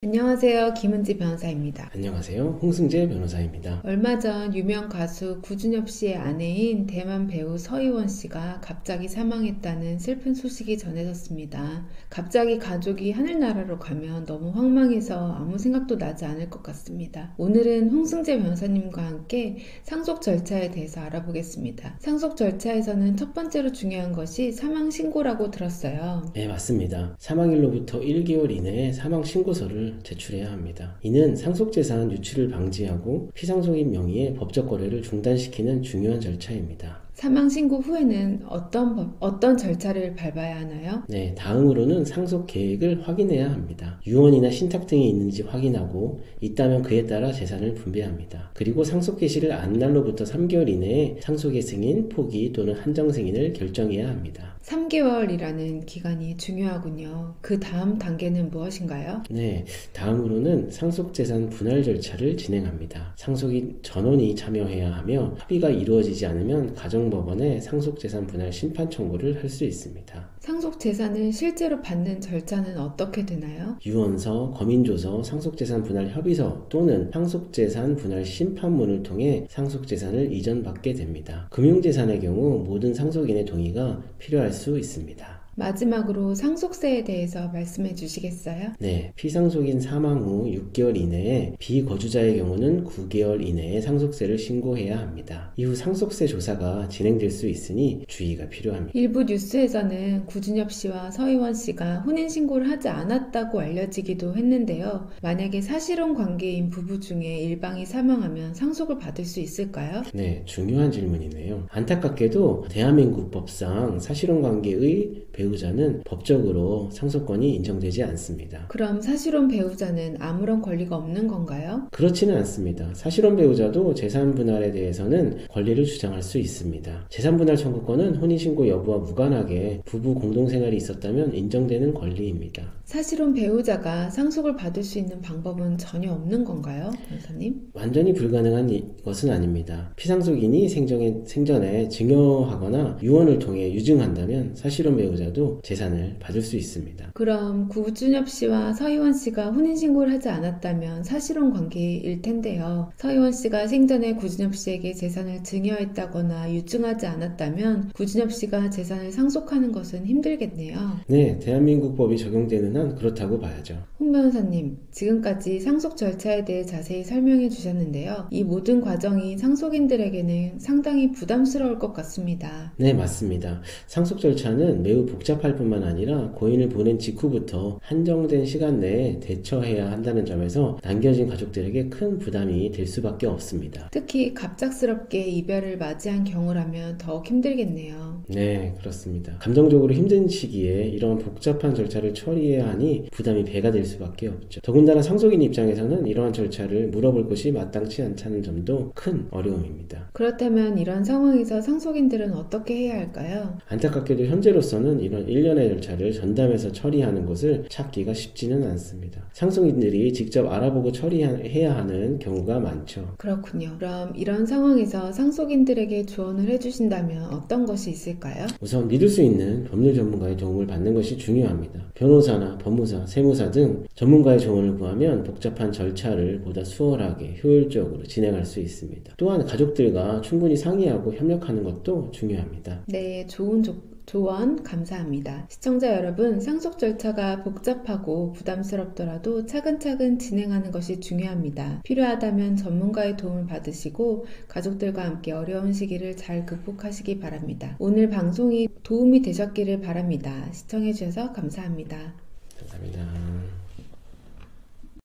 안녕하세요. 김은지 변호사입니다. 안녕하세요. 홍승재 변호사입니다. 얼마 전 유명 가수 구준엽 씨의 아내인 대만 배우 서희원 씨가 갑자기 사망했다는 슬픈 소식이 전해졌습니다. 갑자기 가족이 하늘나라로 가면 너무 황망해서 아무 생각도 나지 않을 것 같습니다. 오늘은 홍승재 변호사님과 함께 상속 절차에 대해서 알아보겠습니다. 상속 절차에서는 첫 번째로 중요한 것이 사망 신고라고 들었어요. 네, 맞습니다. 사망일로부터 1개월 이내에 사망 신고서를 제출해야 합니다. 이는 상속재산 유출을 방지하고 피상속인 명의의 법적 거래를 중단시키는 중요한 절차입니다. 사망 신고 후에는 어떤 절차를 밟아야 하나요? 네, 다음으로는 상속 계획을 확인해야 합니다. 유언이나 신탁 등이 있는지 확인하고 있다면 그에 따라 재산을 분배합니다. 그리고 상속 개시를 안 날로부터 3개월 이내에 상속의 승인, 포기 또는 한정 승인을 결정해야 합니다. 3개월이라는 기간이 중요하군요. 그 다음 단계는 무엇인가요? 네, 다음으로는 상속재산 분할 절차를 진행합니다. 상속인 전원이 참여해야 하며 합의가 이루어지지 않으면 가정법원에 상속재산 분할 심판 청구를 할 수 있습니다. 상속 재산을 실제로 받는 절차는 어떻게 되나요? 유언서, 거민조서, 상속재산 분할 협의서 또는 상속재산 분할 심판문을 통해 상속재산을 이전받게 됩니다. 금융재산의 경우 모든 상속인의 동의가 필요할 수 있습니다. 마지막으로 상속세에 대해서 말씀해 주시겠어요? 네, 피상속인 사망 후 6개월 이내에 비거주자의 경우는 9개월 이내에 상속세를 신고해야 합니다. 이후 상속세 조사가 진행될 수 있으니 주의가 필요합니다. 일부 뉴스에서는 구준엽 씨와 서희원 씨가 혼인신고를 하지 않았다고 알려지기도 했는데요. 만약에 사실혼 관계인 부부 중에 일방이 사망하면 상속을 받을 수 있을까요? 네, 중요한 질문이네요. 안타깝게도 대한민국 법상 사실혼 관계의 배우자는 법적으로 상속권이 인정되지 않습니다. 그럼 사실혼 배우자는 아무런 권리가 없는 건가요? 그렇지는 않습니다. 사실혼 배우자도 재산 분할에 대해서는 권리를 주장할 수 있습니다. 재산 분할 청구권은 혼인신고 여부와 무관하게 부부 공동생활이 있었다면 인정되는 권리입니다. 사실혼 배우자가 상속을 받을 수 있는 방법은 전혀 없는 건가요, 변호사님? 완전히 불가능한 것은 아닙니다. 피상속인이 생전에 증여하거나 유언을 통해 유증한다면 사실혼 배우자도 재산을 받을 수 있습니다. 그럼 구준엽 씨와 서희원 씨가 혼인신고를 하지 않았다면 사실혼 관계일 텐데요. 서희원 씨가 생전에 구준엽 씨에게 재산을 증여했다거나 유증하지 않았다면 구준엽 씨가 재산을 상속하는 것은 힘들겠네요. 네, 대한민국 법이 적용되는 한 그렇다고 봐야죠. 홍 변호사님, 지금까지 상속 절차에 대해 자세히 설명해 주셨는데요. 이 모든 과정이 상속인들에게는 상당히 부담스러울 것 같습니다. 네, 맞습니다. 상속 절차는 매우 복잡할 뿐만 아니라 고인을 보낸 직후부터 한정된 시간 내에 대처해야 한다는 점에서 남겨진 가족들에게 큰 부담이 될 수밖에 없습니다. 특히 갑작스럽게 이별을 맞이한 경우라면 더욱 힘들겠네요. 네, 그렇습니다. 감정적으로 힘든 시기에 이런 복잡한 절차를 처리해야 하니 부담이 배가 될 수밖에 없죠. 더군다나 상속인 입장에서는 이러한 절차를 물어볼 것이 마땅치 않다는 점도 큰 어려움입니다. 그렇다면 이런 상황에서 상속인들은 어떻게 해야 할까요? 안타깝게도 현재로서는 이런 일련의 절차를 전담해서 처리하는 것을 찾기가 쉽지는 않습니다. 상속인들이 직접 알아보고 처리해야 하는 경우가 많죠. 그렇군요. 그럼 이런 상황에서 상속인들에게 조언을 해주신다면 어떤 것이 있을까요? 우선 믿을 수 있는 법률 전문가의 도움을 받는 것이 중요합니다. 변호사나 법무사, 세무사 등 전문가의 조언을 구하면 복잡한 절차를 보다 수월하게 효율적으로 진행할 수 있습니다. 또한 가족들과 충분히 상의하고 협력하는 것도 중요합니다. 네, 좋은 조언 감사합니다. 시청자 여러분, 상속 절차가 복잡하고 부담스럽더라도 차근차근 진행하는 것이 중요합니다. 필요하다면 전문가의 도움을 받으시고 가족들과 함께 어려운 시기를 잘 극복하시기 바랍니다. 오늘 방송이 도움이 되셨기를 바랍니다. 시청해주셔서 감사합니다. 감사합니다.